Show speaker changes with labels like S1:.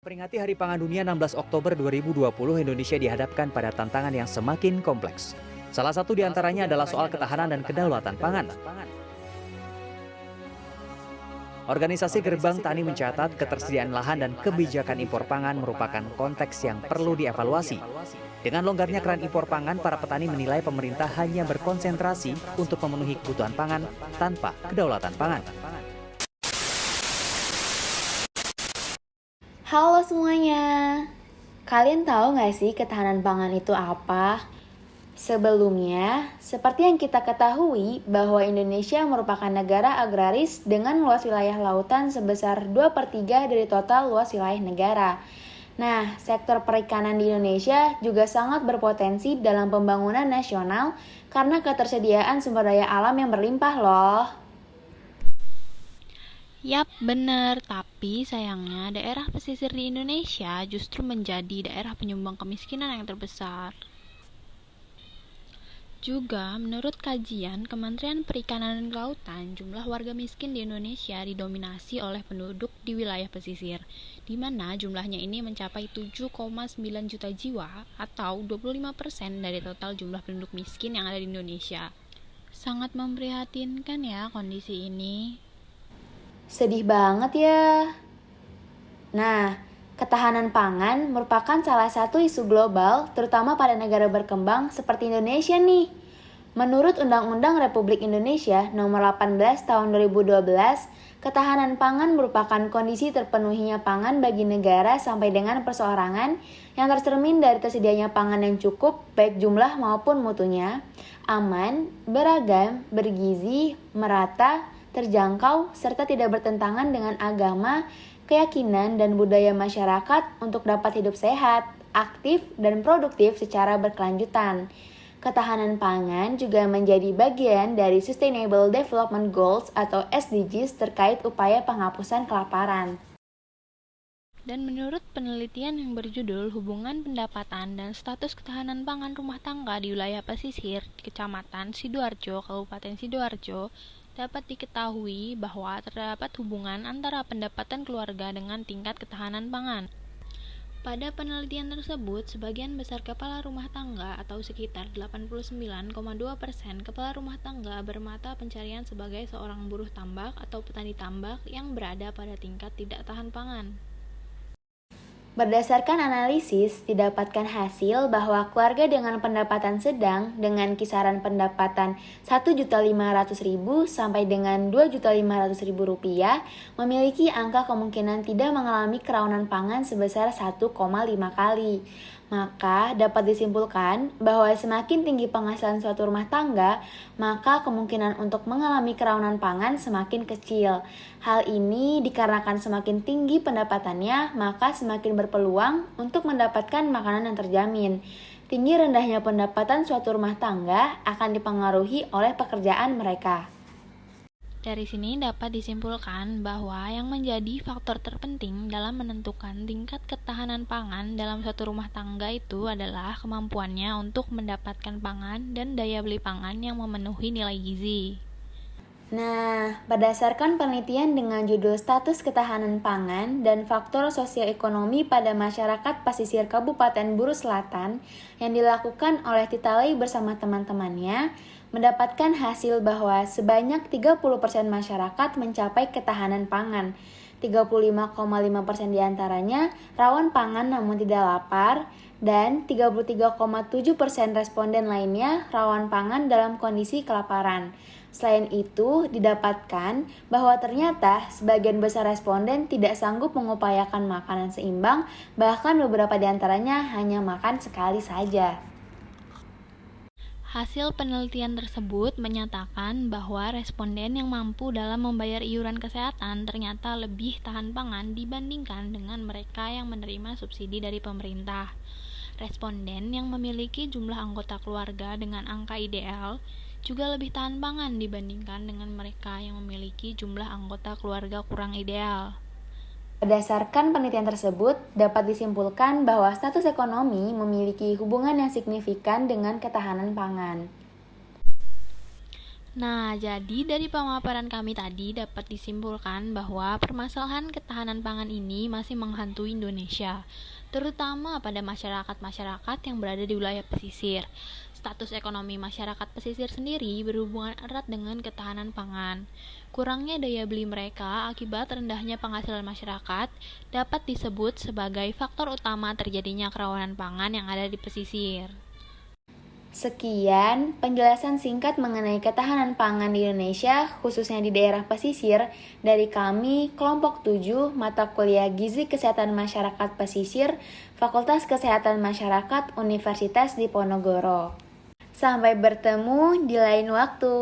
S1: Peringati Hari Pangan Dunia 16 Oktober 2020, Indonesia dihadapkan pada tantangan yang semakin kompleks. Salah satu di antaranya adalah soal ketahanan dan kedaulatan pangan. Organisasi Gerbang Tani mencatat ketersediaan lahan dan kebijakan impor pangan merupakan konteks yang perlu dievaluasi. Dengan longgarnya keran impor pangan, para petani menilai pemerintah hanya berkonsentrasi untuk memenuhi kebutuhan pangan tanpa kedaulatan pangan.
S2: Halo semuanya, kalian tahu nggak sih ketahanan pangan itu apa? Sebelumnya, seperti yang kita ketahui bahwa Indonesia merupakan negara agraris dengan luas wilayah lautan sebesar 2/3 dari total luas wilayah negara. Nah, sektor perikanan di Indonesia juga sangat berpotensi dalam pembangunan nasional karena ketersediaan sumber daya alam yang berlimpah loh.
S3: Yap, benar. Tapi sayangnya daerah pesisir di Indonesia justru menjadi daerah penyumbang kemiskinan yang terbesar. Juga, menurut kajian Kementerian Perikanan dan Kelautan, jumlah warga miskin di Indonesia didominasi oleh penduduk di wilayah pesisir, di mana jumlahnya ini mencapai 7,9 juta jiwa atau 25% dari total jumlah penduduk miskin yang ada di Indonesia. Sangat memprihatinkan ya kondisi ini.
S2: Sedih banget ya. Nah, ketahanan pangan merupakan salah satu isu global, terutama pada negara berkembang seperti Indonesia nih. Menurut Undang-Undang Republik Indonesia Nomor 18 Tahun 2012, ketahanan pangan merupakan kondisi terpenuhinya pangan bagi negara sampai dengan perseorangan yang tercermin dari tersedianya pangan yang cukup, baik jumlah maupun mutunya, aman, beragam, bergizi, merata, terjangkau, serta tidak bertentangan dengan agama, keyakinan, dan budaya masyarakat untuk dapat hidup sehat, aktif, dan produktif secara berkelanjutan. Ketahanan pangan juga menjadi bagian dari Sustainable Development Goals atau SDGs terkait upaya penghapusan kelaparan.
S3: Dan menurut penelitian yang berjudul Hubungan Pendapatan dan Status Ketahanan Pangan Rumah Tangga di Wilayah Pesisir, Kecamatan Sidoarjo, Kabupaten Sidoarjo, dapat diketahui bahwa terdapat hubungan antara pendapatan keluarga dengan tingkat ketahanan pangan. Pada penelitian tersebut, sebagian besar kepala rumah tangga atau sekitar 89,2% kepala rumah tangga bermata pencarian sebagai seorang buruh tambak atau petani tambak yang berada pada tingkat tidak tahan pangan.
S2: Berdasarkan analisis, didapatkan hasil bahwa keluarga dengan pendapatan sedang dengan kisaran pendapatan Rp1.500.000 sampai dengan Rp2.500.000 memiliki angka kemungkinan tidak mengalami keraunan pangan sebesar 1,5 kali. Maka dapat disimpulkan bahwa semakin tinggi penghasilan suatu rumah tangga, maka kemungkinan untuk mengalami keraunan pangan semakin kecil. Hal ini dikarenakan semakin tinggi pendapatannya, maka semakin berpeluang untuk mendapatkan makanan yang terjamin. Tinggi rendahnya pendapatan suatu rumah tangga akan dipengaruhi oleh pekerjaan mereka.
S3: Dari sini dapat disimpulkan bahwa yang menjadi faktor terpenting dalam menentukan tingkat ketahanan pangan dalam suatu rumah tangga itu adalah kemampuannya untuk mendapatkan pangan dan daya beli pangan yang memenuhi nilai gizi.
S2: Nah, berdasarkan penelitian dengan judul Status Ketahanan Pangan dan Faktor Sosioekonomi pada Masyarakat Pesisir Kabupaten Buru Selatan yang dilakukan oleh Titalay bersama teman-temannya, mendapatkan hasil bahwa sebanyak 30% masyarakat mencapai ketahanan pangan. 35,5% diantaranya rawan pangan namun tidak lapar, dan 33,7% responden lainnya rawan pangan dalam kondisi kelaparan. Selain itu, didapatkan bahwa ternyata sebagian besar responden tidak sanggup mengupayakan makanan seimbang, bahkan beberapa diantaranya hanya makan sekali saja.
S3: Hasil penelitian tersebut menyatakan bahwa responden yang mampu dalam membayar iuran kesehatan ternyata lebih tahan pangan dibandingkan dengan mereka yang menerima subsidi dari pemerintah. Responden yang memiliki jumlah anggota keluarga dengan angka ideal juga lebih tahan pangan dibandingkan dengan mereka yang memiliki jumlah anggota keluarga kurang ideal.
S2: Berdasarkan penelitian tersebut, dapat disimpulkan bahwa status ekonomi memiliki hubungan yang signifikan dengan ketahanan pangan.
S3: Nah, jadi dari pemaparan kami tadi dapat disimpulkan bahwa permasalahan ketahanan pangan ini masih menghantui Indonesia, terutama pada masyarakat-masyarakat yang berada di wilayah pesisir. Status ekonomi masyarakat pesisir sendiri berhubungan erat dengan ketahanan pangan. Kurangnya daya beli mereka akibat rendahnya penghasilan masyarakat dapat disebut sebagai faktor utama terjadinya kerawanan pangan yang ada di pesisir.
S2: Sekian penjelasan singkat mengenai ketahanan pangan di Indonesia, khususnya di daerah pesisir, dari kami, kelompok 7, mata kuliah Gizi Kesehatan Masyarakat Pesisir, Fakultas Kesehatan Masyarakat Universitas Diponegoro. Sampai bertemu di lain waktu.